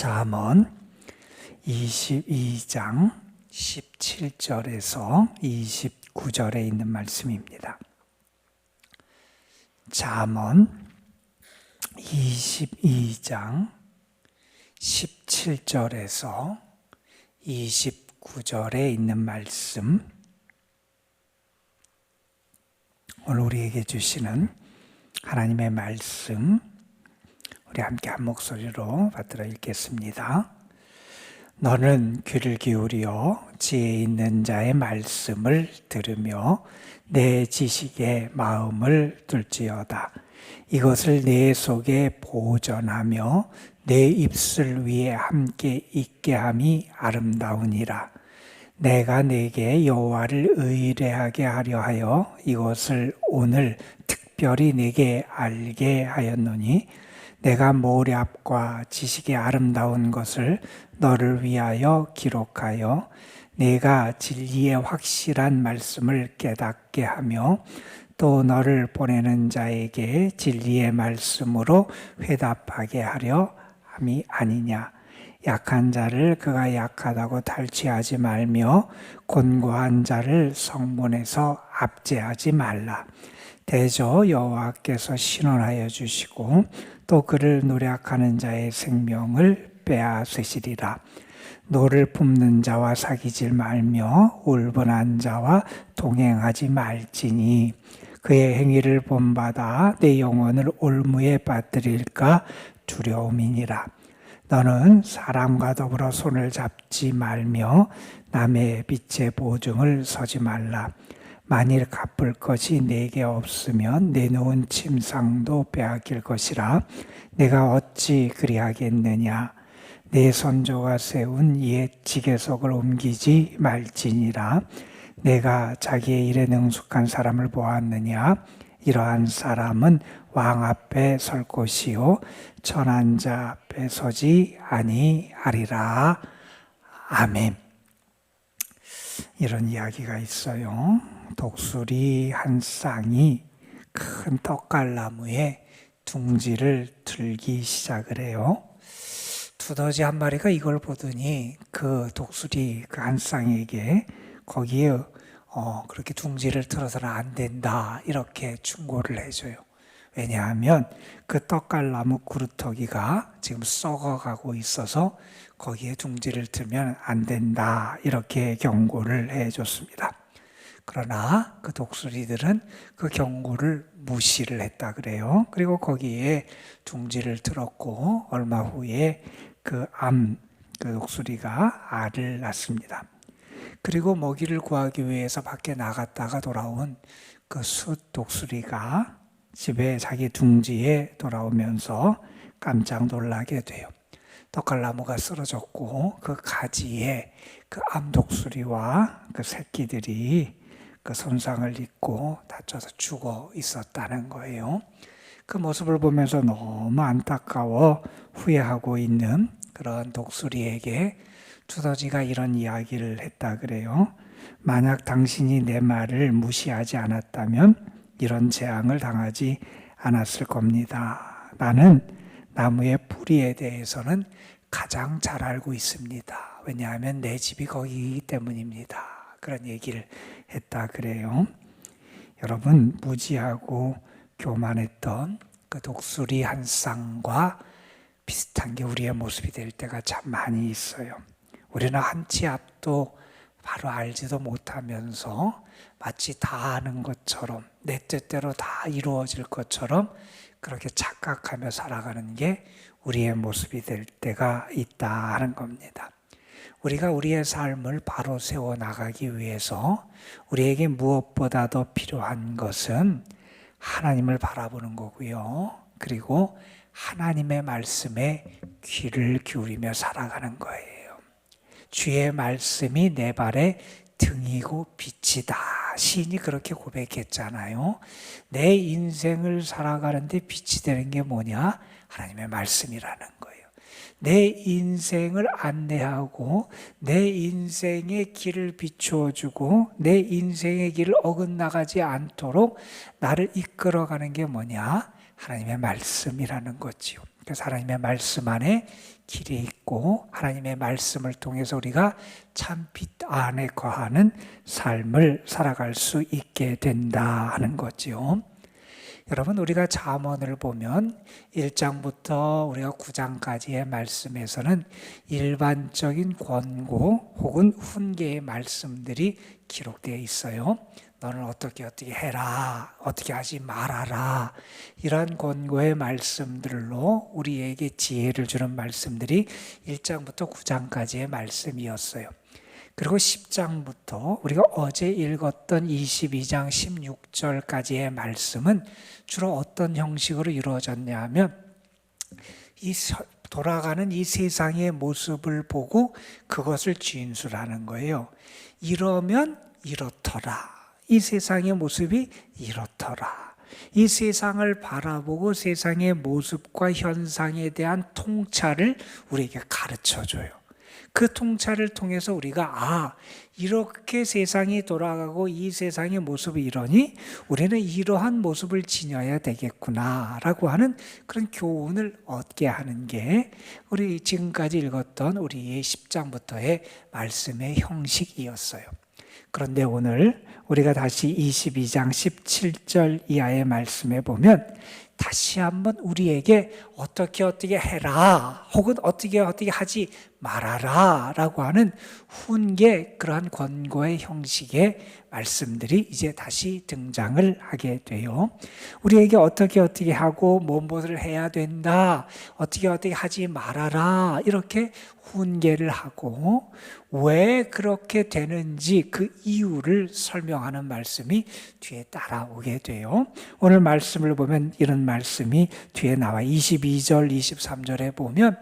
잠언 22장 17절에서 29절에 있는 말씀입니다. 잠언 22장 17절에서 29절에 있는 말씀, 오늘 우리에게 주시는 하나님의 말씀, 우리 함께 한 목소리로 받들어 읽겠습니다. 너는 귀를 기울여 지혜 있는 자의 말씀을 들으며 내 지식에 마음을 둘지어다. 이것을 내 속에 보존하며 내 입술 위에 함께 있게 함이 아름다우니라. 내가 내게 여호와를 의뢰하게 하려 하여 이것을 오늘 특별히 내게 알게 하였노니 내가 모략과 지식의 아름다운 것을 너를 위하여 기록하여 내가 진리의 확실한 말씀을 깨닫게 하며 또 너를 보내는 자에게 진리의 말씀으로 회답하게 하려 함이 아니냐. 약한 자를 그가 약하다고 탈취하지 말며 곤고한 자를 성문에서 압제하지 말라. 대저 여호와께서 신원하여 주시고 또 그를 노략하는 자의 생명을 빼앗으시리라. 노를 품는 자와 사귀지 말며 울분한 자와 동행하지 말지니 그의 행위를 본받아 내 영혼을 올무에 빠뜨릴까 두려움이니라. 너는 사람과 더불어 손을 잡지 말며 남의 빛의 보증을 서지 말라. 만일 갚을 것이 내게 없으면 내놓은 침상도 빼앗길 것이라. 내가 어찌 그리하겠느냐. 내 선조가 세운 옛 지계석을 옮기지 말지니라. 내가 자기의 일에 능숙한 사람을 보았느냐. 이러한 사람은 왕 앞에 설 것이요 천한 자 앞에 서지 아니하리라. 아멘. 이런 이야기가 있어요. 독수리 한 쌍이 큰 떡갈나무에 둥지를 들기 시작을 해요. 두더지 한 마리가 이걸 보더니 그 독수리 그 한 쌍에게 거기에 그렇게 둥지를 틀어서는 안 된다 이렇게 충고를 해줘요. 왜냐하면 그 떡갈나무 그루터기가 지금 썩어가고 있어서 거기에 둥지를 틀면 안 된다 이렇게 경고를 해줬습니다. 그러나 그 독수리들은 그 경고를 무시를 했다 그래요. 그리고 거기에 둥지를 틀었고 얼마 후에 그 독수리가 알을 낳습니다. 그리고 먹이를 구하기 위해서 밖에 나갔다가 돌아온 그 숫 독수리가 집에 자기 둥지에 돌아오면서 깜짝 놀라게 돼요. 떡갈나무가 쓰러졌고 그 가지에 그 암독수리와 그 새끼들이 그 손상을 입고 다쳐서 죽어 있었다는 거예요. 그 모습을 보면서 너무 안타까워 후회하고 있는 그런 독수리에게 두더지가 이런 이야기를 했다 그래요. 만약 당신이 내 말을 무시하지 않았다면 이런 재앙을 당하지 않았을 겁니다. 나는 나무의 뿌리에 대해서는 가장 잘 알고 있습니다. 왜냐하면 내 집이 거기이기 때문입니다. 그런 얘기를 했다 그래요. 여러분, 무지하고 교만했던 그 독수리 한 쌍과 비슷한 게 우리의 모습이 될 때가 참 많이 있어요. 우리는 한 치 앞도 바로 알지도 못하면서 마치 다 아는 것처럼 내 뜻대로 다 이루어질 것처럼 그렇게 착각하며 살아가는 게 우리의 모습이 될 때가 있다 하는 겁니다. 우리가 우리의 삶을 바로 세워나가기 위해서 우리에게 무엇보다도 필요한 것은 하나님을 바라보는 거고요. 그리고 하나님의 말씀에 귀를 기울이며 살아가는 거예요. 주의 말씀이 내 발의 등이고 빛이다. 시인이 그렇게 고백했잖아요. 내 인생을 살아가는데 빛이 되는 게 뭐냐? 하나님의 말씀이라는 거예요. 내 인생을 안내하고 내 인생의 길을 비추어주고 내 인생의 길을 어긋나가지 않도록 나를 이끌어가는 게 뭐냐? 하나님의 말씀이라는 거지요. 그래서 하나님의 말씀 안에 길이 있고 하나님의 말씀을 통해서 우리가 참 빛 안에 거하는 삶을 살아갈 수 있게 된다 하는 거죠. 여러분, 우리가 잠언을 보면 1장부터 우리가 9장까지의 말씀에서는 일반적인 권고 혹은 훈계의 말씀들이 기록되어 있어요. 너는 어떻게 해라, 어떻게 하지 말아라, 이런 권고의 말씀들로 우리에게 지혜를 주는 말씀들이 1장부터 9장까지의 말씀이었어요. 그리고 10장부터 우리가 어제 읽었던 22장 16절까지의 말씀은 주로 어떤 형식으로 이루어졌냐 하면 이 돌아가는 이 세상의 모습을 보고 그것을 진술하는 거예요. 이러면 이렇더라. 이 세상의 모습이 이렇더라. 이 세상을 바라보고 세상의 모습과 현상에 대한 통찰을 우리에게 가르쳐줘요. 그 통찰을 통해서 우리가 이렇게 세상이 돌아가고 이 세상의 모습이 이러니 우리는 이러한 모습을 지녀야 되겠구나 라고 하는 그런 교훈을 얻게 하는 게 우리 지금까지 읽었던 우리의 10장부터의 말씀의 형식이었어요. 그런데 오늘 우리가 다시 22장 17절 이하의 말씀에 보면 다시 한번 우리에게 어떻게 해라 혹은 어떻게 하지 말아라 라고 하는 훈계, 그러한 권고의 형식의 말씀들이 이제 다시 등장을 하게 돼요. 우리에게 어떻게 하고 무엇을 해야 된다, 어떻게 하지 말아라, 이렇게 훈계를 하고 왜 그렇게 되는지 그 이유를 설명하는 말씀이 뒤에 따라오게 돼요. 오늘 말씀을 보면 이런 말씀이 뒤에 나와 22절, 23절에 보면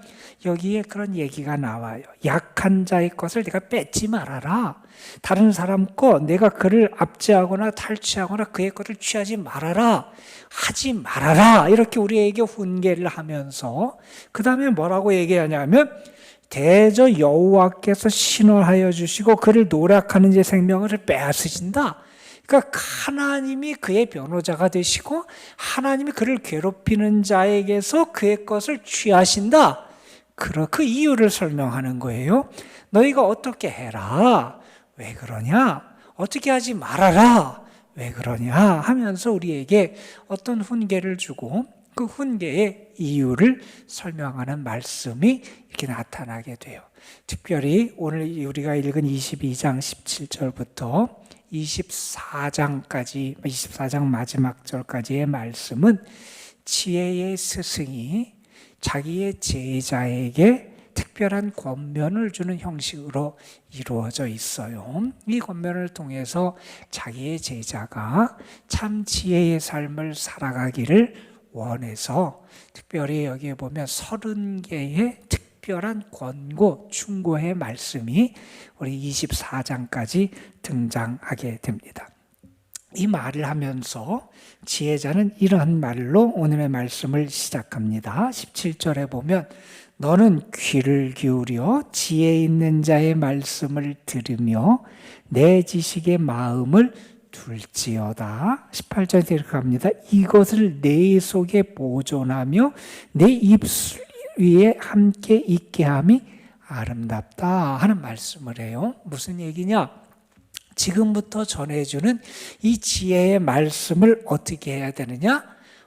여기에 그런 얘기가 나와요. 약한 자의 것을 내가 뺏지 말아라. 다른 사람 거 내가 그를 압제하거나 탈취하거나 그의 것을 취하지 말아라. 하지 말아라. 이렇게 우리에게 훈계를 하면서 그 다음에 뭐라고 얘기하냐면 대저 여호와께서 신원하여 주시고 그를 노략하는 자 생명을 빼앗으신다. 그러니까 하나님이 그의 변호자가 되시고 하나님이 그를 괴롭히는 자에게서 그의 것을 취하신다. 그 이유를 설명하는 거예요. 너희가 어떻게 해라. 왜 그러냐? 어떻게 하지 말아라. 왜 그러냐? 하면서 우리에게 어떤 훈계를 주고 그 훈계의 이유를 설명하는 말씀이 이렇게 나타나게 돼요. 특별히 오늘 우리가 읽은 22장 17절부터 24장까지, 24장 마지막 절까지의 말씀은 지혜의 스승이 자기의 제자에게 특별한 권면을 주는 형식으로 이루어져 있어요. 이 권면을 통해서 자기의 제자가 참 지혜의 삶을 살아가기를 원해서 특별히 여기에 보면 30개의 특별한 권고, 충고의 말씀이 우리 24장까지 등장하게 됩니다. 이 말을 하면서 지혜자는 이러한 말로 오늘의 말씀을 시작합니다. 17절에 보면 너는 귀를 기울여 지혜 있는 자의 말씀을 들으며 내 지식의 마음을 둘지어다. 18절에 이렇게 합니다. 이것을 내 속에 보존하며 내 입술 위에 함께 있게 함이 아름답다 하는 말씀을 해요. 무슨 얘기냐? 지금부터 전해주는 이 지혜의 말씀을 어떻게 해야 되느냐?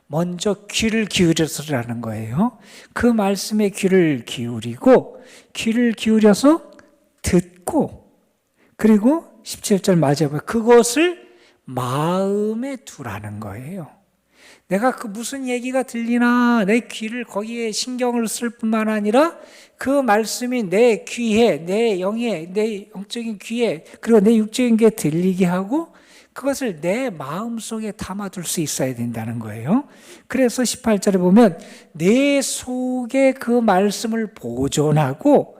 먼저 귀를 기울여서라는 거예요. 그 말씀에 귀를 기울이고 귀를 기울여서 듣고 그리고 17절 마지막에 그것을 마음에 두라는 거예요. 내가 그 무슨 얘기가 들리나 내 귀를 거기에 신경을 쓸 뿐만 아니라 그 말씀이 내 귀에, 내 영에, 내 영적인 귀에 그리고 내 육적인 귀에 들리게 하고 그것을 내 마음속에 담아둘 수 있어야 된다는 거예요. 그래서 18절에 보면 내 속에 그 말씀을 보존하고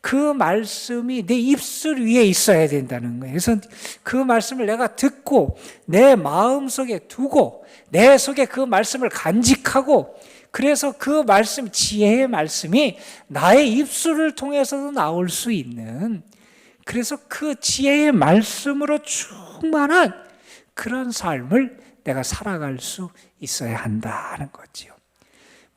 그 말씀이 내 입술 위에 있어야 된다는 거예요. 그래서 그 말씀을 내가 듣고 내 마음속에 두고 내 속에 그 말씀을 간직하고 그래서 그 말씀, 지혜의 말씀이 나의 입술을 통해서도 나올 수 있는 그래서 그 지혜의 말씀으로 충만한 그런 삶을 내가 살아갈 수 있어야 한다는 거죠.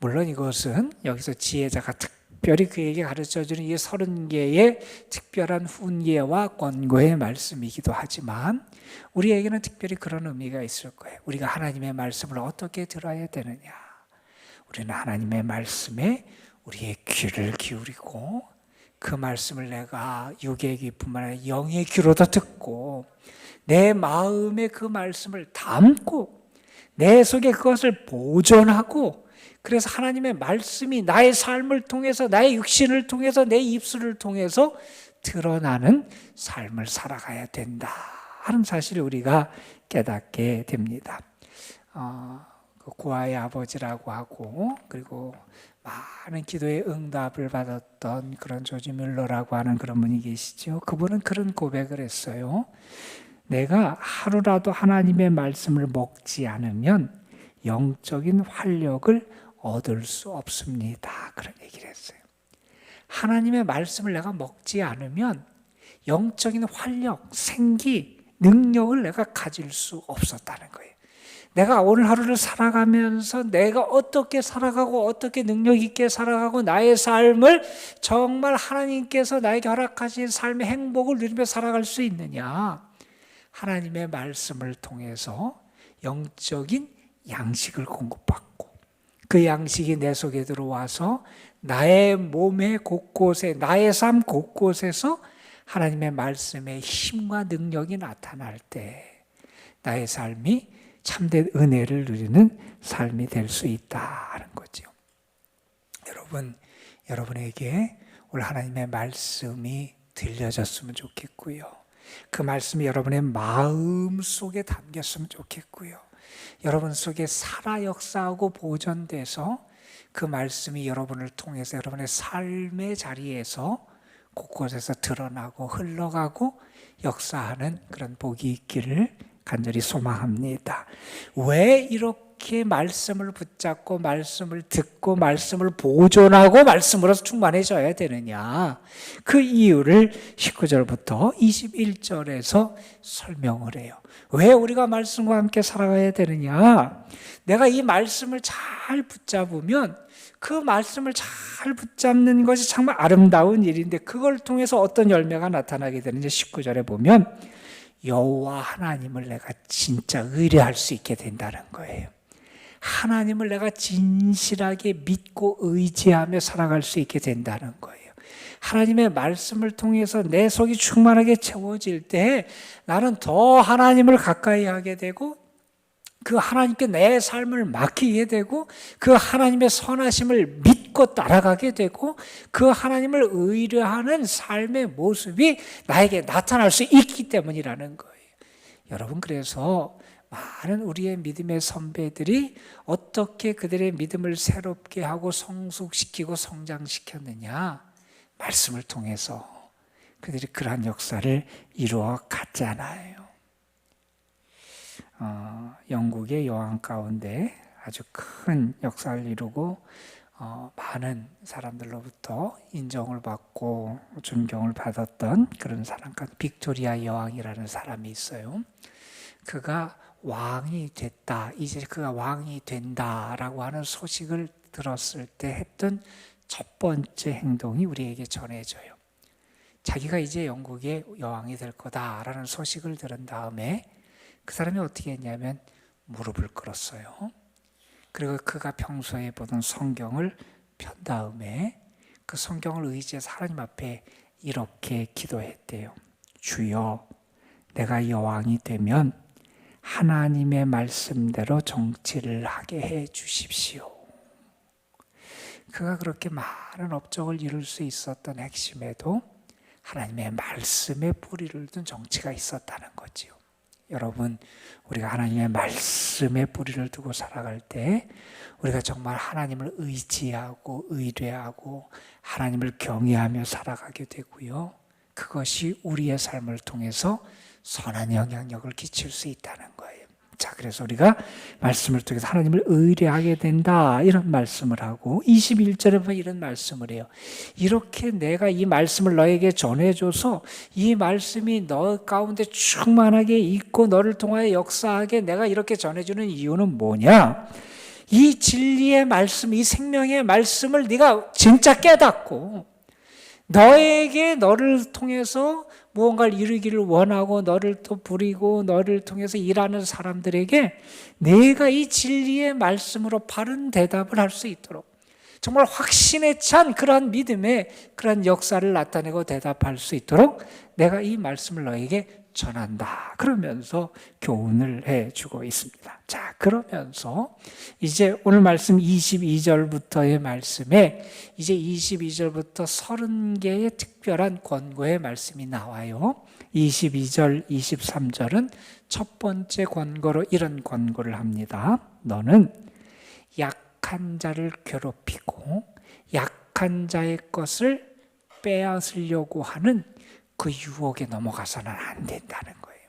물론 이것은 여기서 지혜자가 특별히 그에게 가르쳐주는 이 30개의 특별한 훈계와 권고의 말씀이기도 하지만 우리에게는 특별히 그런 의미가 있을 거예요. 우리가 하나님의 말씀을 어떻게 들어야 되느냐. 우리는 하나님의 말씀에 우리의 귀를 기울이고 그 말씀을 내가 육의 귀뿐만 아니라 영의 귀로도 듣고 내 마음에 그 말씀을 담고 내 속에 그것을 보존하고 그래서 하나님의 말씀이 나의 삶을 통해서 나의 육신을 통해서 내 입술을 통해서 드러나는 삶을 살아가야 된다 하는 사실을 우리가 깨닫게 됩니다. 고아의 아버지라고 하고 그리고 많은 기도의 응답을 받았던 그런 조지 뮬러라고 하는 그런 분이 계시죠. 그분은 그런 고백을 했어요. 내가 하루라도 하나님의 말씀을 먹지 않으면 영적인 활력을 얻을 수 없습니다. 그런 얘기를 했어요. 하나님의 말씀을 내가 먹지 않으면 영적인 활력, 생기, 능력을 내가 가질 수 없었다는 거예요. 내가 오늘 하루를 살아가면서 내가 어떻게 살아가고 어떻게 능력 있게 살아가고 나의 삶을 정말 하나님께서 나에게 허락하신 삶의 행복을 누리며 살아갈 수 있느냐. 하나님의 말씀을 통해서 영적인 양식을 공급받고 그 양식이 내 속에 들어와서 나의 몸의 곳곳에 나의 삶 곳곳에서 하나님의 말씀의 힘과 능력이 나타날 때 나의 삶이 참된 은혜를 누리는 삶이 될 수 있다는 거죠. 여러분에게 오늘 하나님의 말씀이 들려졌으면 좋겠고요. 그 말씀이 여러분의 마음 속에 담겼으면 좋겠고요. 여러분 속에 살아 역사하고 보존돼서 그 말씀이 여러분을 통해서 여러분의 삶의 자리에서 곳곳에서 드러나고 흘러가고 역사하는 그런 복이 있기를 간절히 소망합니다. 왜 이렇게 말씀을 붙잡고 말씀을 듣고 말씀을 보존하고 말씀으로서 충만해져야 되느냐? 그 이유를 19절부터 21절에서 설명을 해요. 왜 우리가 말씀과 함께 살아가야 되느냐? 내가 이 말씀을 잘 붙잡으면 그 말씀을 잘 붙잡는 것이 정말 아름다운 일인데 그걸 통해서 어떤 열매가 나타나게 되는지 19절에 보면 여호와 하나님을 내가 진짜 의뢰할 수 있게 된다는 거예요. 하나님을 내가 진실하게 믿고 의지하며 살아갈 수 있게 된다는 거예요. 하나님의 말씀을 통해서 내 속이 충만하게 채워질 때 나는 더 하나님을 가까이 하게 되고 그 하나님께 내 삶을 맡기게 되고 그 하나님의 선하심을 믿고 따라가게 되고 그 하나님을 의뢰하는 삶의 모습이 나에게 나타날 수 있기 때문이라는 거예요. 여러분, 그래서 많은 우리의 믿음의 선배들이 어떻게 그들의 믿음을 새롭게 하고 성숙시키고 성장시켰느냐? 말씀을 통해서 그들이 그러한 역사를 이루어 갔잖아요. 영국의 여왕 가운데 아주 큰 역사를 이루고 많은 사람들로부터 인정을 받고 존경을 받았던 그런 사람, 빅토리아 여왕이라는 사람이 있어요. 그가 왕이 됐다, 이제 그가 왕이 된다라고 하는 소식을 들었을 때 했던 첫 번째 행동이 우리에게 전해져요. 자기가 이제 영국의 여왕이 될 거다라는 소식을 들은 다음에 그 사람이 어떻게 했냐면 무릎을 꿇었어요. 그리고 그가 평소에 보던 성경을 편 다음에 그 성경을 의지해서 하나님 앞에 이렇게 기도했대요. 주여, 내가 여왕이 되면 하나님의 말씀대로 정치를 하게 해 주십시오. 그가 그렇게 많은 업적을 이룰 수 있었던 핵심에도 하나님의 말씀에 뿌리를 둔 정치가 있었다는 거지요. 여러분, 우리가 하나님의 말씀에 뿌리를 두고 살아갈 때 우리가 정말 하나님을 의지하고 의뢰하고 하나님을 경외하며 살아가게 되고요. 그것이 우리의 삶을 통해서 선한 영향력을 끼칠 수 있다는 거예요. 자, 그래서 우리가 말씀을 통해서 하나님을 의뢰하게 된다, 이런 말씀을 하고 21절에 보면 이런 말씀을 해요. 이렇게 내가 이 말씀을 너에게 전해줘서 이 말씀이 너 가운데 충만하게 있고 너를 통하여 역사하게 내가 이렇게 전해주는 이유는 뭐냐? 이 진리의 말씀, 이 생명의 말씀을 네가 진짜 깨닫고 너에게 너를 통해서 무언가를 이루기를 원하고 너를 또 부리고 너를 통해서 일하는 사람들에게 내가 이 진리의 말씀으로 바른 대답을 할 수 있도록 정말 확신에 찬 그러한 믿음의 그러한 역사를 나타내고 대답할 수 있도록 내가 이 말씀을 너에게 전한다. 그러면서 교훈을 해주고 있습니다. 자, 그러면서 이제 오늘 말씀 22절부터의 말씀에 이제 22절부터 30개의 특별한 권고의 말씀이 나와요. 22절, 23절은 첫 번째 권고로 이런 권고를 합니다. 너는 약한 자를 괴롭히고 약한 자의 것을 빼앗으려고 하는 그 유혹에 넘어가서는 안 된다는 거예요.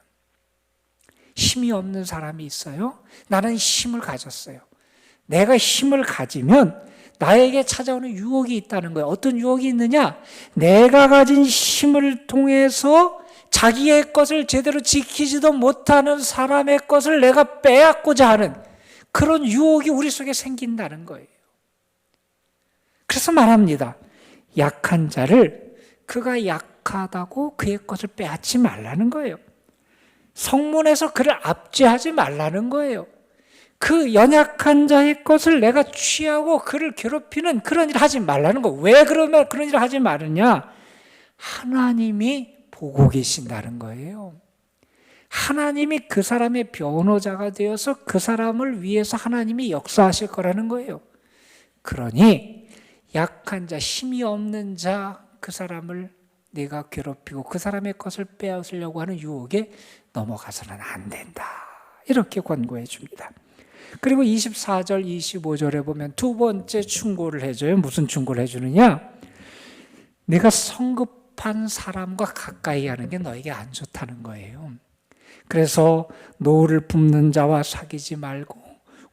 힘이 없는 사람이 있어요. 나는 힘을 가졌어요. 내가 힘을 가지면 나에게 찾아오는 유혹이 있다는 거예요. 어떤 유혹이 있느냐? 내가 가진 힘을 통해서 자기의 것을 제대로 지키지도 못하는 사람의 것을 내가 빼앗고자 하는 그런 유혹이 우리 속에 생긴다는 거예요. 그래서 말합니다. 약한 자를 그가 약하다고 그의 것을 빼앗지 말라는 거예요. 성문에서 그를 압제하지 말라는 거예요. 그 연약한 자의 것을 내가 취하고 그를 괴롭히는 그런 일을 하지 말라는 거예요. 왜 그러면 그런 일을 하지 말느냐? 하나님이 보고 계신다는 거예요. 하나님이 그 사람의 변호자가 되어서 그 사람을 위해서 하나님이 역사하실 거라는 거예요. 그러니 약한 자, 힘이 없는 자, 그 사람을 내가 괴롭히고 그 사람의 것을 빼앗으려고 하는 유혹에 넘어가서는 안 된다. 이렇게 권고해 줍니다. 그리고 24절, 25절에 보면 두 번째 충고를 해줘요. 무슨 충고를 해주느냐? 내가 성급한 사람과 가까이 하는 게 너에게 안 좋다는 거예요. 그래서 노를 뿜는 자와 사귀지 말고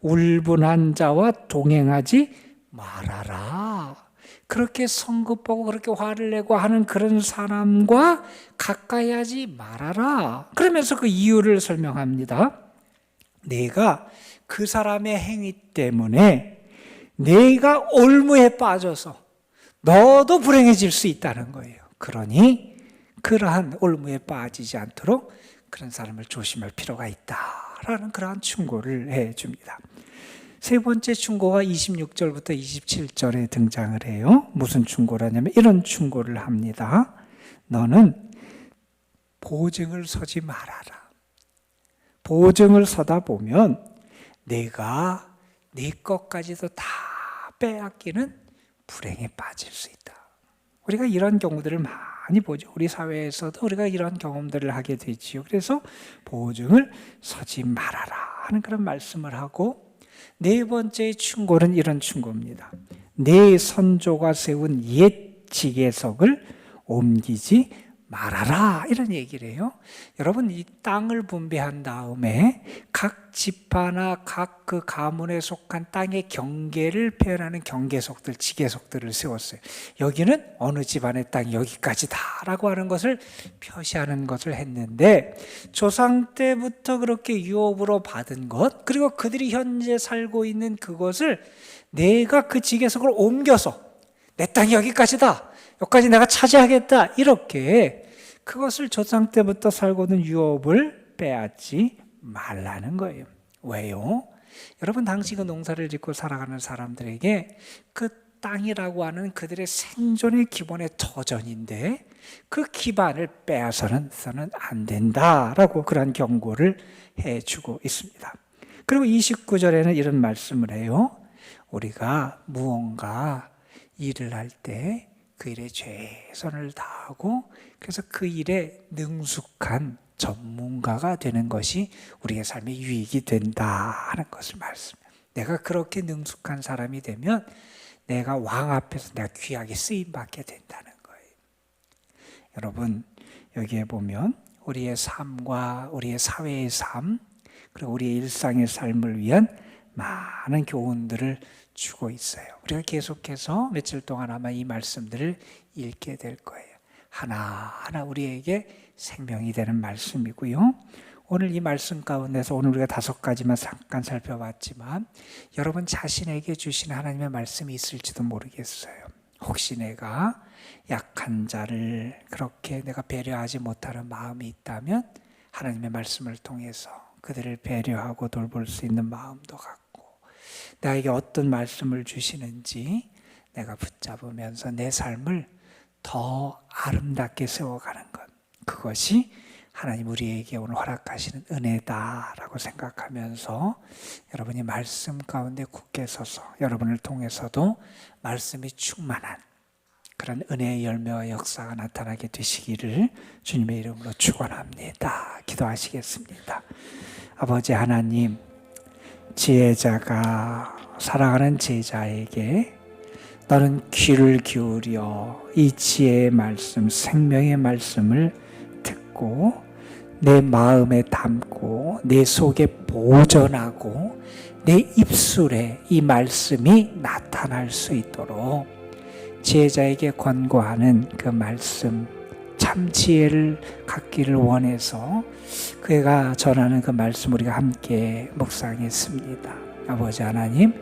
울분한 자와 동행하지 말아라. 그렇게 성급하고 그렇게 화를 내고 하는 그런 사람과 가까이 하지 말아라. 그러면서 그 이유를 설명합니다. 내가 그 사람의 행위 때문에 내가 올무에 빠져서 너도 불행해질 수 있다는 거예요. 그러니 그러한 올무에 빠지지 않도록 그런 사람을 조심할 필요가 있다라는 그러한 충고를 해줍니다. 세 번째 충고가 26절부터 27절에 등장을 해요. 무슨 충고라냐면 이런 충고를 합니다. 너는 보증을 서지 말아라. 보증을 서다 보면 내가 네 것까지도 다 빼앗기는 불행에 빠질 수 있다. 우리가 이런 경우들을 많이 보죠. 우리 사회에서도 우리가 이런 경험들을 하게 되지요. 그래서 보증을 서지 말아라 하는 그런 말씀을 하고 네 번째 충고는 이런 충고입니다. 내 선조가 세운 옛 지계석을 옮기지 말아라 이런 얘기를 해요. 여러분 이 땅을 분배한 다음에 각 지파나 각 그 가문에 속한 땅의 경계를 표현하는 경계석들, 지계석들을 세웠어요. 여기는 어느 집안의 땅이 여기까지다라고 하는 것을 표시하는 것을 했는데 조상 때부터 그렇게 유업으로 받은 것 그리고 그들이 현재 살고 있는 그것을 내가 그 지계석을 옮겨서 내 땅이 여기까지다. 여기까지 내가 차지하겠다. 이렇게 그것을 조상 때부터 살고 있는 유업을 빼앗지 말라는 거예요. 왜요? 여러분 당시 그 농사를 짓고 살아가는 사람들에게 그 땅이라고 하는 그들의 생존의 기본의 터전인데 그 기반을 빼앗아서는 안 된다라고 그런 경고를 해주고 있습니다. 그리고 29절에는 이런 말씀을 해요. 우리가 무언가 일을 할 때 그 일에 최선을 다하고 그래서 그 일에 능숙한 전문가가 되는 것이 우리의 삶에 유익이 된다 하는 것을 말씀해요. 내가 그렇게 능숙한 사람이 되면 내가 왕 앞에서 내가 귀하게 쓰임받게 된다는 거예요. 여러분 여기에 보면 우리의 삶과 우리의 사회의 삶 그리고 우리의 일상의 삶을 위한 많은 교훈들을 주고 있어요. 우리가 계속해서 며칠 동안 아마 이 말씀들을 읽게 될 거예요. 하나하나 우리에게 생명이 되는 말씀이고요. 오늘 이 말씀 가운데서 오늘 우리가 5가지만 잠깐 살펴봤지만 여러분 자신에게 주신 하나님의 말씀이 있을지도 모르겠어요. 혹시 내가 약한 자를 그렇게 내가 배려하지 못하는 마음이 있다면 하나님의 말씀을 통해서 그들을 배려하고 돌볼 수 있는 마음도 갖고 나에게 어떤 말씀을 주시는지 내가 붙잡으면서 내 삶을 더 아름답게 세워가는 것, 그것이 하나님 우리에게 오늘 허락하시는 은혜다라고 생각하면서 여러분이 말씀 가운데 굳게 서서 여러분을 통해서도 말씀이 충만한 그런 은혜의 열매와 역사가 나타나게 되시기를 주님의 이름으로 축원합니다. 기도하시겠습니다. 아버지 하나님, 지혜자가 사랑하는 제자에게 너는 귀를 기울여 이 지혜의 말씀, 생명의 말씀을 듣고 내 마음에 담고 내 속에 보존하고 내 입술에 이 말씀이 나타날 수 있도록 지혜자에게 권고하는 그 말씀, 참 지혜를 갖기를 원해서 그가 전하는 그 말씀 우리가 함께 묵상했습니다. 아버지 하나님,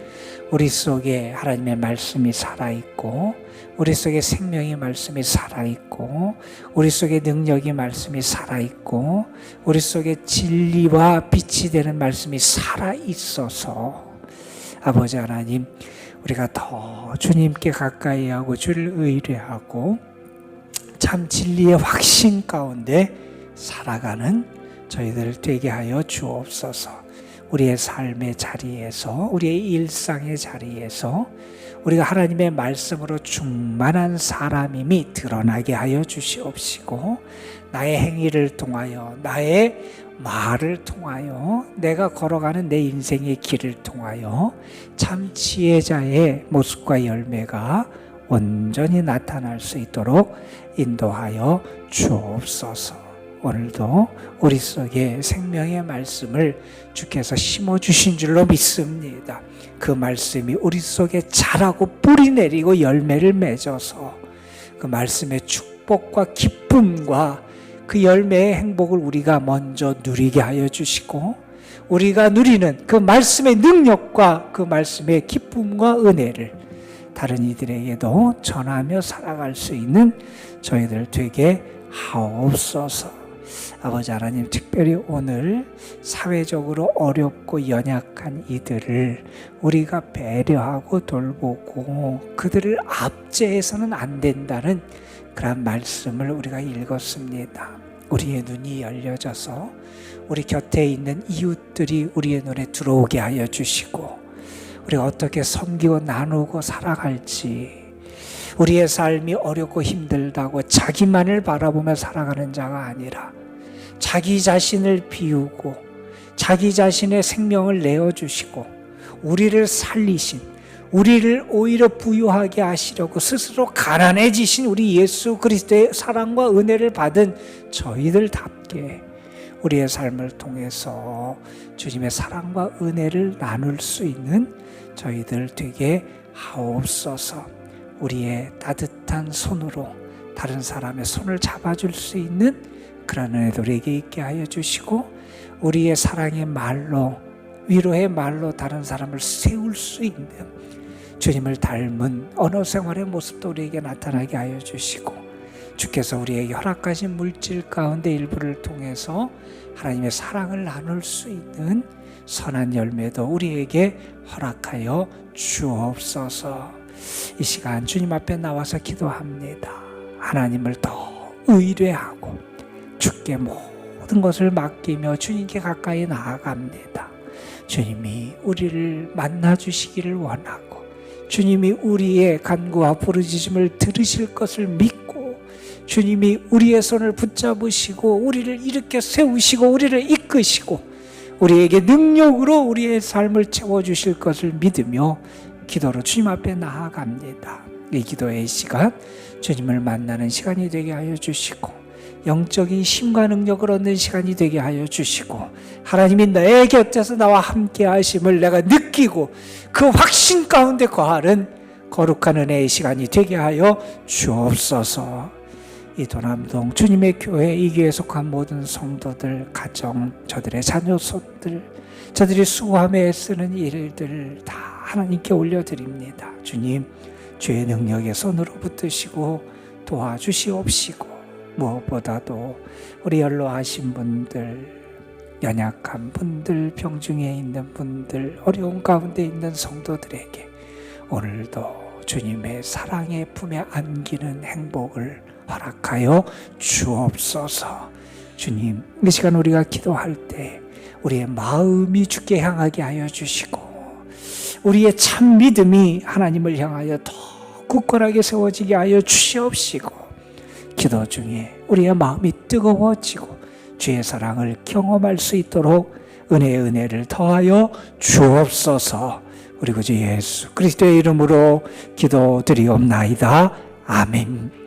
우리 속에 하나님의 말씀이 살아있고 우리 속에 생명의 말씀이 살아있고 우리 속에 능력의 말씀이 살아있고 우리 속에 진리와 빛이 되는 말씀이 살아있어서 아버지 하나님, 우리가 더 주님께 가까이 하고 주를 의뢰하고 참 진리의 확신 가운데 살아가는 저희들 되게 하여 주옵소서. 우리의 삶의 자리에서, 우리의 일상의 자리에서 우리가 하나님의 말씀으로 충만한 사람임이 드러나게 하여 주시옵시고, 나의 행위를 통하여, 나의 말을 통하여, 내가 걸어가는 내 인생의 길을 통하여 참 지혜자의 모습과 열매가 온전히 나타날 수 있도록 인도하여 주옵소서. 오늘도 우리 속에 생명의 말씀을 주께서 심어주신 줄로 믿습니다. 그 말씀이 우리 속에 자라고 뿌리 내리고 열매를 맺어서 그 말씀의 축복과 기쁨과 그 열매의 행복을 우리가 먼저 누리게 하여 주시고, 우리가 누리는 그 말씀의 능력과 그 말씀의 기쁨과 은혜를 다른 이들에게도 전하며 살아갈 수 있는 저희들 되게 하옵소서. 아버지 하나님, 특별히 오늘 사회적으로 어렵고 연약한 이들을 우리가 배려하고 돌보고 그들을 압제해서는 안 된다는 그런 말씀을 우리가 읽었습니다. 우리의 눈이 열려져서 우리 곁에 있는 이웃들이 우리의 눈에 들어오게 하여 주시고, 우리가 어떻게 섬기고 나누고 살아갈지, 우리의 삶이 어렵고 힘들다고 자기만을 바라보며 살아가는 자가 아니라 자기 자신을 비우고 자기 자신의 생명을 내어주시고 우리를 살리신, 우리를 오히려 부유하게 하시려고 스스로 가난해지신 우리 예수 그리스도의 사랑과 은혜를 받은 저희들답게 우리의 삶을 통해서 주님의 사랑과 은혜를 나눌 수 있는 저희들 되게 하옵소서. 우리의 따뜻한 손으로 다른 사람의 손을 잡아줄 수 있는 그런 은혜도 우리에게 있게 하여 주시고, 우리의 사랑의 말로, 위로의 말로 다른 사람을 세울 수 있는 주님을 닮은 언어 생활의 모습도 우리에게 나타나게 하여 주시고, 주께서 우리에게 허락하신 물질 가운데 일부를 통해서 하나님의 사랑을 나눌 수 있는 선한 열매도 우리에게 허락하여 주옵소서. 이 시간 주님 앞에 나와서 기도합니다. 하나님을 더 의뢰하고 주께 모든 것을 맡기며 주님께 가까이 나아갑니다. 주님이 우리를 만나주시기를 원하고 주님이 우리의 간구와 부르짖음을 들으실 것을 믿고 주님이 우리의 손을 붙잡으시고 우리를 일으켜 세우시고 우리를 이끄시고 우리에게 능력으로 우리의 삶을 채워주실 것을 믿으며 기도로 주님 앞에 나아갑니다. 이 기도의 시간, 주님을 만나는 시간이 되게 하여 주시고 영적인 힘과 능력을 얻는 시간이 되게 하여 주시고, 하나님이 내 곁에서 나와 함께 하심을 내가 느끼고 그 확신 가운데 거하는 거룩한 은혜의 시간이 되게 하여 주옵소서. 이 도남동 주님의 교회, 이 교회에 속한 모든 성도들, 가정, 저들의 자녀손들, 저들이 수고하며 애쓰는 일들 다 하나님께 올려드립니다. 주님, 주의 능력의 손으로 붙드시고 도와주시옵시고, 무엇보다도 우리 연로하신 분들, 연약한 분들, 병중에 있는 분들, 어려운 가운데 있는 성도들에게 오늘도 주님의 사랑의 품에 안기는 행복을 허락하여 주옵소서. 주님, 이 시간 우리가 기도할 때 우리의 마음이 주께 향하게 하여 주시고, 우리의 참 믿음이 하나님을 향하여 더 굳건하게 세워지게 하여 주시옵시고, 기도 중에 우리의 마음이 뜨거워지고 주의 사랑을 경험할 수 있도록 은혜를 더하여 주옵소서. 우리 구주 예수 그리스도의 이름으로 기도드리옵나이다. 아멘.